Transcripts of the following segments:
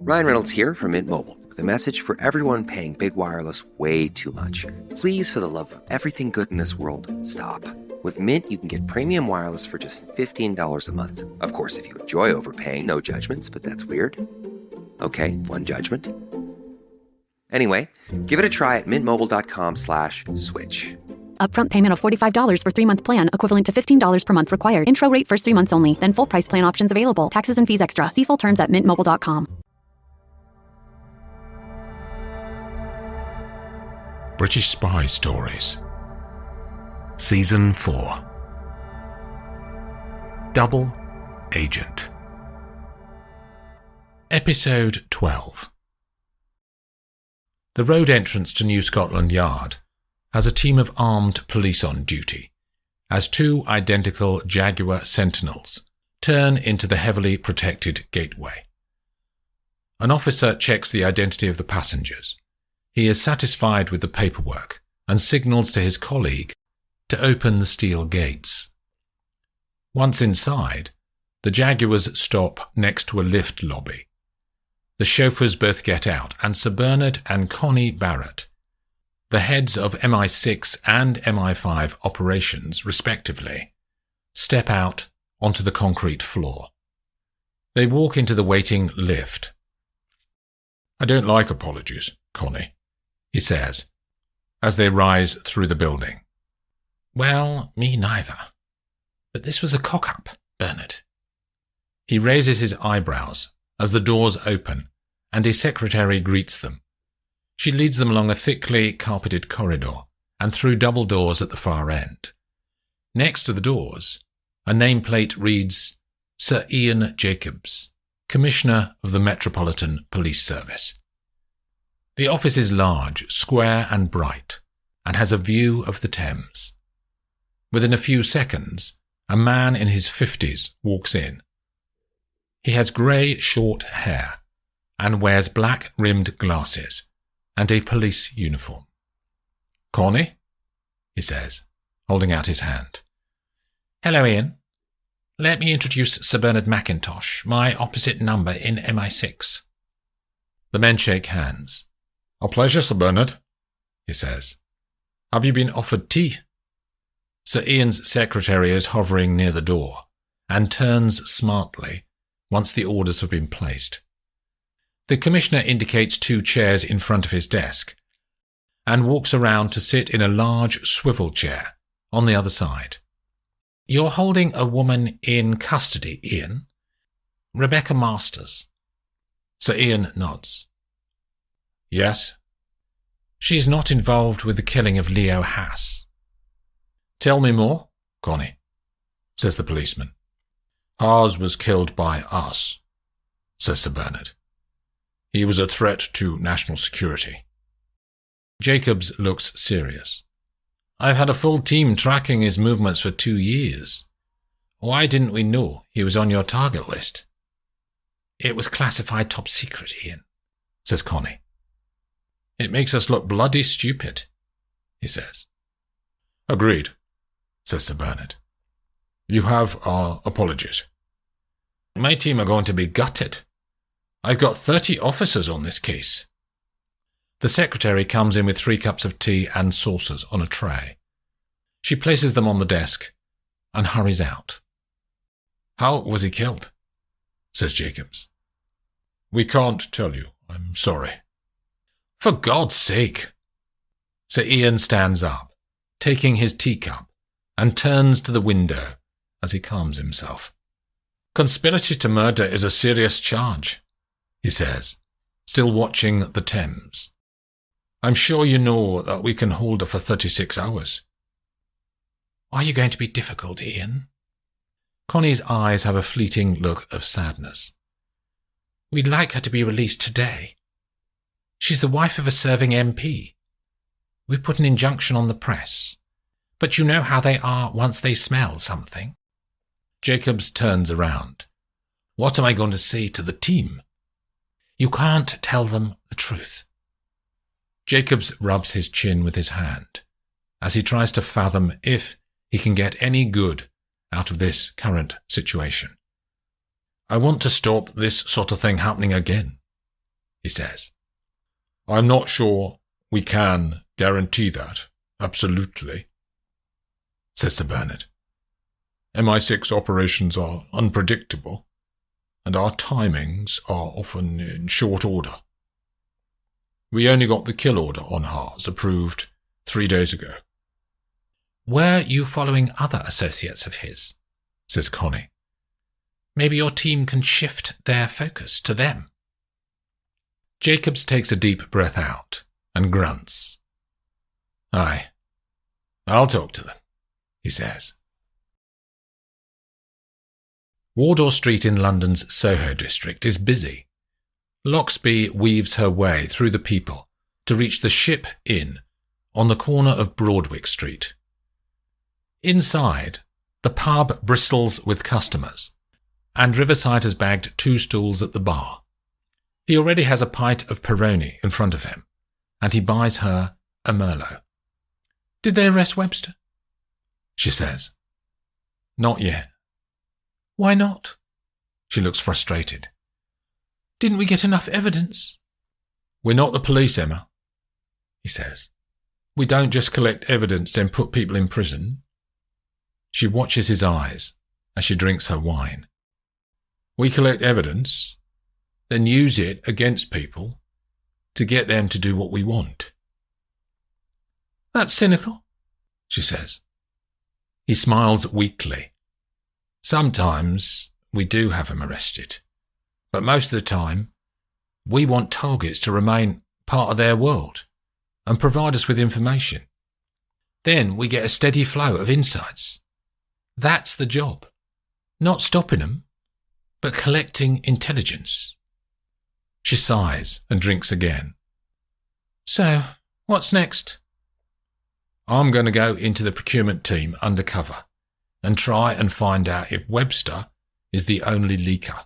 Ryan Reynolds here from Mint Mobile with a message for everyone paying big wireless way too much. Please, for the love of everything good in this world, stop. With Mint, you can get premium wireless for just $15 a month. Of course, if you enjoy overpaying, no judgments, but that's weird. Okay, one judgment. Anyway, give it a try at mintmobile.com/switch. Upfront payment of $45 for 3-month plan, equivalent to $15 per month required. Intro rate first 3 months only, then full price plan options available. Taxes and fees extra. See full terms at mintmobile.com. British Spy Stories Season 4 Double Agent Episode 12. The road entrance to New Scotland Yard has a team of armed police on duty as 2 identical Jaguar Sentinels turn into the heavily protected gateway. An officer checks the identity of the passengers. He is satisfied with the paperwork and signals to his colleague to open the steel gates. Once inside, the Jaguars stop next to a lift lobby. The chauffeurs both get out, and Sir Bernard and Connie Barrett, the heads of MI6 and MI5 operations respectively, step out onto the concrete floor. They walk into the waiting lift. "I don't like apologies, Connie," he says, as they rise through the building. "Well, me neither. But this was a cock-up, Bernard." He raises his eyebrows as the doors open and a secretary greets them. She leads them along a thickly carpeted corridor and through double doors at the far end. Next to the doors, a nameplate reads, "Sir Ian Jacobs, Commissioner of the Metropolitan Police Service." The office is large, square and bright, and has a view of the Thames. Within a few seconds, a man in his 50s walks in. He has grey, short hair and wears black-rimmed glasses and a police uniform. "Connie?" he says, holding out his hand. "Hello, Ian. Let me introduce Sir Bernard Mackintosh, my opposite number in MI6. The men shake hands. "A pleasure, Sir Bernard," he says. "Have you been offered tea?" Sir Ian's secretary is hovering near the door and turns smartly once the orders have been placed. The Commissioner indicates 2 chairs in front of his desk and walks around to sit in a large swivel chair on the other side. "You're holding a woman in custody, Ian. Rebecca Masters." Sir Ian nods. "Yes." "She's not involved with the killing of Leo Haas." "Tell me more, Connie," says the policeman. "Haas was killed by us," says Sir Bernard. "He was a threat to national security." Jacobs looks serious. "I've had a full team tracking his movements for 2 years. Why didn't we know he was on your target list?" "It was classified top secret, Ian," says Connie. "It makes us look bloody stupid," he says. "Agreed," says Sir Bernard. "You have our apologies." "My team are going to be gutted. I've got 30 officers on this case." The secretary comes in with 3 cups of tea and saucers on a tray. She places them on the desk and hurries out. "How was he killed?" says Jacobs. "We can't tell you. I'm sorry." "For God's sake!" Sir Ian stands up, taking his teacup, and turns to the window as he calms himself. "Conspiracy to murder is a serious charge," he says, still watching the Thames. "I'm sure you know that we can hold her for 36 hours. "Are you going to be difficult, Ian?" Connie's eyes have a fleeting look of sadness. "We'd like her to be released today. She's the wife of a serving MP. We put an injunction on the press, but you know how they are once they smell something." Jacobs turns around. "What am I going to say to the team?" "You can't tell them the truth." Jacobs rubs his chin with his hand as he tries to fathom if he can get any good out of this current situation. "I want to stop this sort of thing happening again," he says. I'm not sure we can guarantee that, absolutely, says Sir Bernard. MI6 operations are unpredictable, and our timings are often in short order. We only got the kill order on Haas approved 3 days ago. Were you following other associates of his? Says Connie. Maybe your team can shift their focus to them. Jacobs takes a deep breath out and grunts. Aye, I'll talk to them, he says. Wardour Street in London's Soho district is busy. Loxby weaves her way through the people to reach the Ship Inn on the corner of Broadwick Street. Inside, the pub bristles with customers, and Riverside has bagged 2 stools at the bar. He already has a pint of Peroni in front of him, and he buys her a Merlot. Did they arrest Webster? She says. Not yet. Why not? She looks frustrated. Didn't we get enough evidence? We're not the police, Emma, he says. We don't just collect evidence then put people in prison. She watches his eyes as she drinks her wine. We collect evidence, then use it against people to get them to do what we want. That's cynical, she says. He smiles weakly. Sometimes we do have them arrested, but most of the time we want targets to remain part of their world and provide us with information. Then we get a steady flow of insights. That's the job. Not stopping them, but collecting intelligence. She sighs and drinks again. So, what's next? I'm going to go into the procurement team undercover and try and find out if Webster is the only leaker,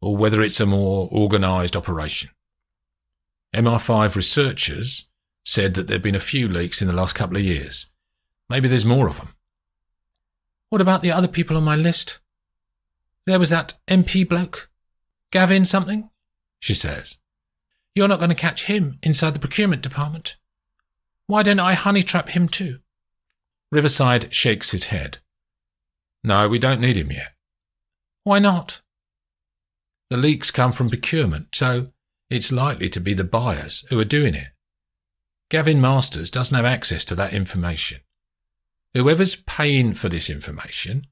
or whether it's a more organised operation. MI5 researchers said that there have been a few leaks in the last couple of years. Maybe there's more of them. What about the other people on my list? There was that MP bloke. Gavin something, she says. You're not going to catch him inside the procurement department. Why don't I honey trap him too? Riverside shakes his head. No, we don't need him yet. Why not? The leaks come from procurement, so it's likely to be the buyers who are doing it. Gavin Masters doesn't have access to that information. Whoever's paying for this information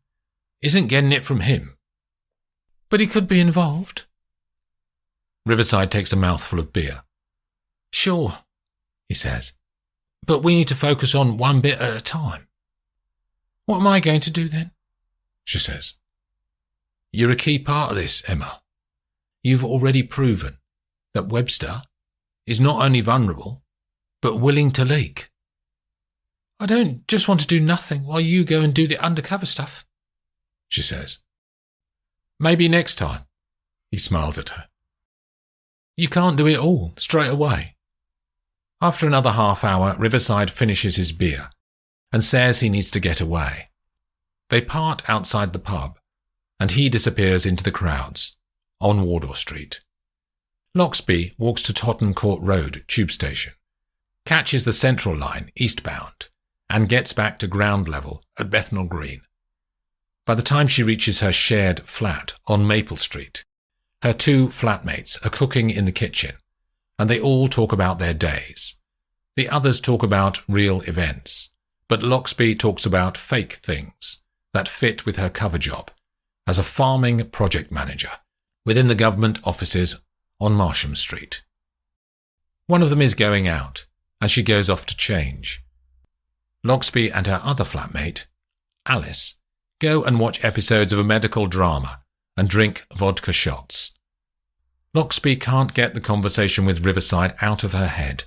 isn't getting it from him. But he could be involved. Riverside takes a mouthful of beer. Sure, he says, but we need to focus on one bit at a time. What am I going to do then? She says. You're a key part of this, Emma. You've already proven that Webster is not only vulnerable, but willing to leak. I don't just want to do nothing while you go and do the undercover stuff, she says. Maybe next time, he smiles at her. You can't do it all straight away. After another half hour, Riverside finishes his beer and says he needs to get away. They part outside the pub, and he disappears into the crowds on Wardour Street. Loxby walks to Tottenham Court Road tube station, catches the Central line eastbound, and gets back to ground level at Bethnal Green. By the time she reaches her shared flat on Maple Street, her 2 flatmates are cooking in the kitchen, and they all talk about their days. The others talk about real events, but Loxby talks about fake things that fit with her cover job as a farming project manager within the government offices on Marsham Street. One of them is going out, and she goes off to change. Loxby and her other flatmate, Alice, go and watch episodes of a medical drama and drink vodka shots. Loxby can't get the conversation with Riverside out of her head,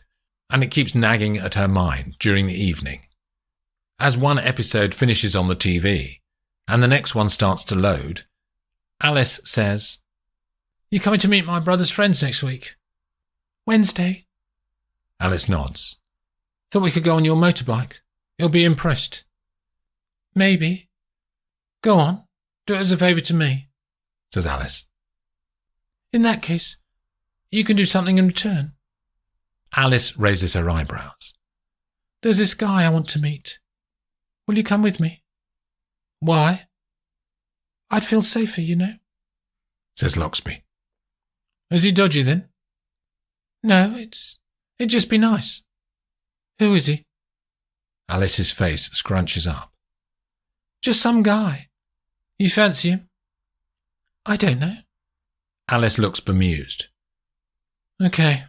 and it keeps nagging at her mind during the evening. As one episode finishes on the TV, and the next one starts to load, Alice says, You coming to meet my brother's friends next week? Wednesday. Alice nods. Thought we could go on your motorbike. He'll be impressed. Maybe. Go on, do it as a favour to me, says Alice. In that case, You can do something in return. Alice raises her eyebrows. There's this guy I want to meet. Will you come with me? Why? I'd feel safer, you know, says Loxby. Is he dodgy then? No, it'd just be nice. Who is he? Alice's face scrunches up. Just some guy. You fancy him? I don't know. Alice looks bemused. Okay.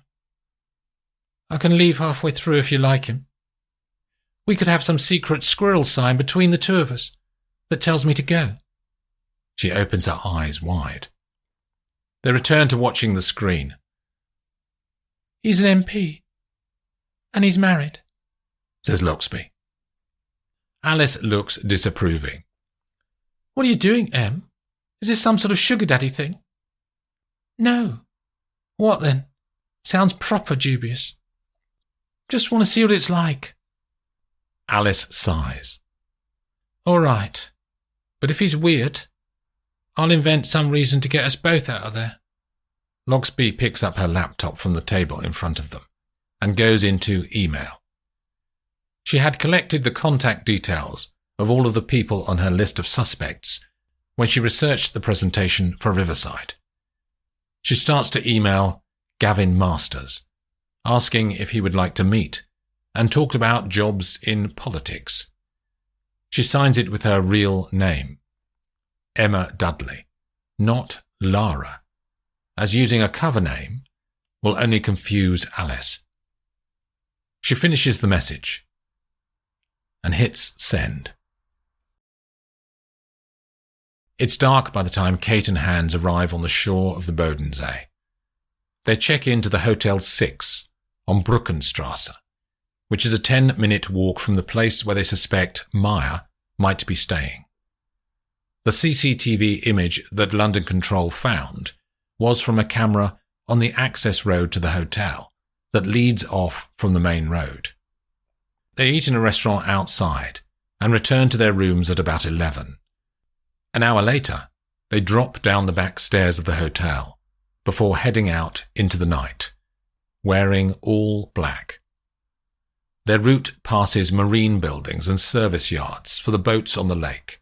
I can leave halfway through if you like him. We could have some secret squirrel sign between the two of us that tells me to go. She opens her eyes wide. They return to watching the screen. He's an MP. And he's married, says Loxby. Alice looks disapproving. What are you doing, Em? Is this some sort of sugar daddy thing? No. What then? Sounds proper dubious. Just want to see what it's like. Alice sighs. All right. But if he's weird, I'll invent some reason to get us both out of there. Loxby picks up her laptop from the table in front of them and goes into email. She had collected the contact details of all of the people on her list of suspects when she researched the presentation for Riverside. She starts to email Gavin Masters, asking if he would like to meet, and talked about jobs in politics. She signs it with her real name, Emma Dudley, not Lara, as using a cover name will only confuse Alice. She finishes the message and hits send. It's dark by the time Kate and Hans arrive on the shore of the Bodensee. They check into the Hotel 6 on Bruckenstrasse, which is a 10-minute walk from the place where they suspect Maya might be staying. The CCTV image that London Control found was from a camera on the access road to the hotel that leads off from the main road. They eat in a restaurant outside and return to their rooms at about 11. An hour later, they drop down the back stairs of the hotel before heading out into the night, wearing all black. Their route passes marine buildings and service yards for the boats on the lake.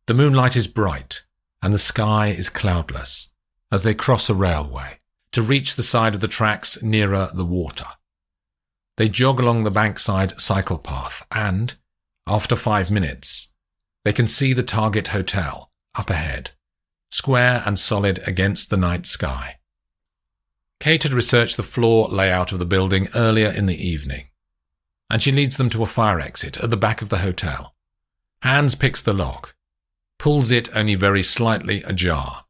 The moonlight is bright and the sky is cloudless as they cross a railway to reach the side of the tracks nearer the water. They jog along the bankside cycle path and, after 5 minutes, they can see the target hotel up ahead, square and solid against the night sky. Kate had researched the floor layout of the building earlier in the evening, and she leads them to a fire exit at the back of the hotel. Hans picks the lock, pulls it only very slightly ajar,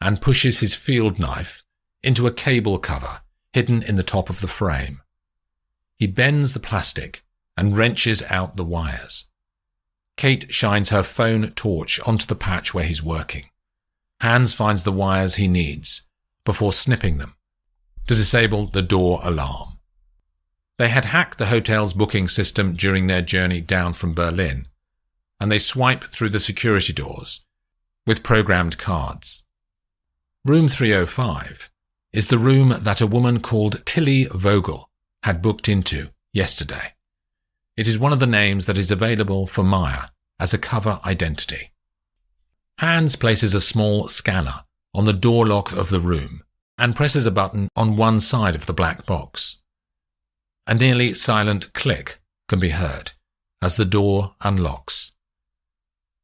and pushes his field knife into a cable cover hidden in the top of the frame. He bends the plastic and wrenches out the wires. Kate shines her phone torch onto the patch where he's working. Hans finds the wires he needs before snipping them to disable the door alarm. They had hacked the hotel's booking system during their journey down from Berlin, and they swipe through the security doors with programmed cards. Room 305 is the room that a woman called Tilly Vogel had booked into yesterday. It is one of the names that is available for Maya as a cover identity. Hans places a small scanner on the door lock of the room and presses a button on one side of the black box. A nearly silent click can be heard as the door unlocks.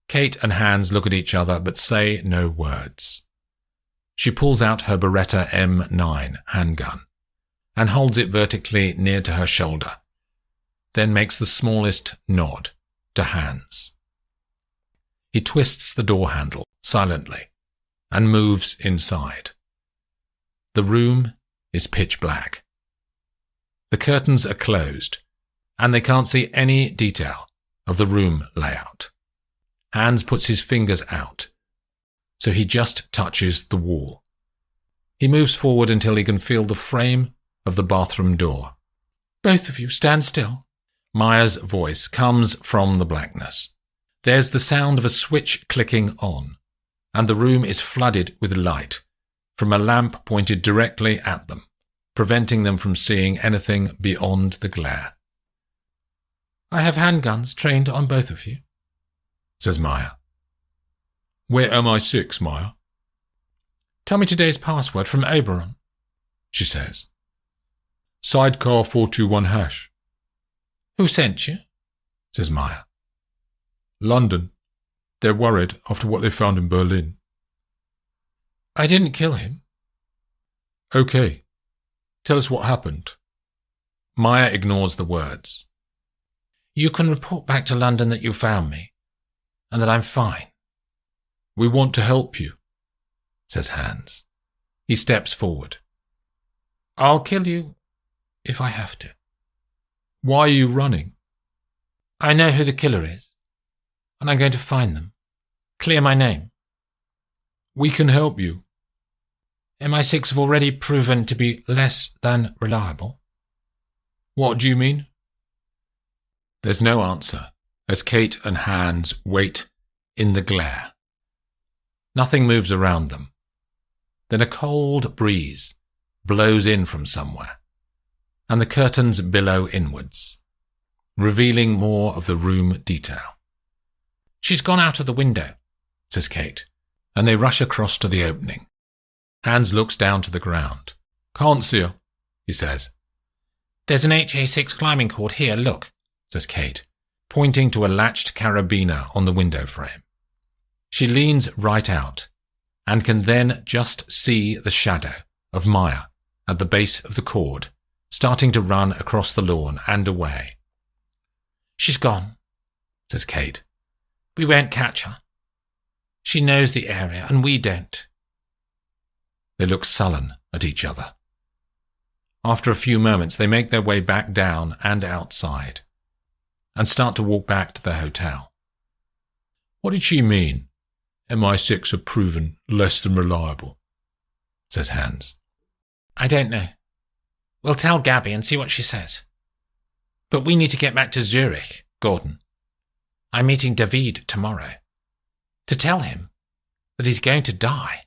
Kate and Hans look at each other but say no words. She pulls out her Beretta M9 handgun and holds it vertically near to her shoulder, then makes the smallest nod to Hans. He twists the door handle silently and moves inside. The room is pitch black. The curtains are closed, and they can't see any detail of the room layout. Hans puts his fingers out, so he just touches the wall. He moves forward until he can feel the frame of the bathroom door. Both of you stand still. Maya's voice comes from the blackness. There's the sound of a switch clicking on, and the room is flooded with light from a lamp pointed directly at them, preventing them from seeing anything beyond the glare. "I have handguns trained on both of you," says Maya. "We're MI6, Maya." "Tell me today's password from Oberon," she says. "Sidecar 421 hash." "Who sent you?" says Maya. "London. They're worried after what they found in Berlin." "I didn't kill him." "Okay. Tell us what happened." Maya ignores the words. "You can report back to London that you found me, and that I'm fine." "We want to help you," says Hans. He steps forward. "I'll kill you if I have to." "Why are you running?" "I know who the killer is, and I'm going to find them. Clear my name." "We can help you." "MI6 have already proven to be less than reliable." "What do you mean?" There's no answer as Kate and Hans wait in the glare. Nothing moves around them. Then a cold breeze blows in from somewhere, and the curtains billow inwards, revealing more of the room detail. "She's gone out of the window," says Kate, and they rush across to the opening. Hans looks down to the ground. "Can't see her," he says. "There's an HA6 climbing cord here, look," says Kate, pointing to a latched carabiner on the window frame. She leans right out, and can then just see the shadow of Maya at the base of the cord, starting to run across the lawn and away. "She's gone," says Kate. "We won't catch her. She knows the area, and we don't." They look sullen at each other. After a few moments, they make their way back down and outside, and start to walk back to their hotel. "What did she mean? MI6 have proven less than reliable," says Hans. "I don't know. We'll tell Gabby and see what she says. But we need to get back to Zurich, Gordon. I'm meeting David tomorrow, to tell him that he's going to die."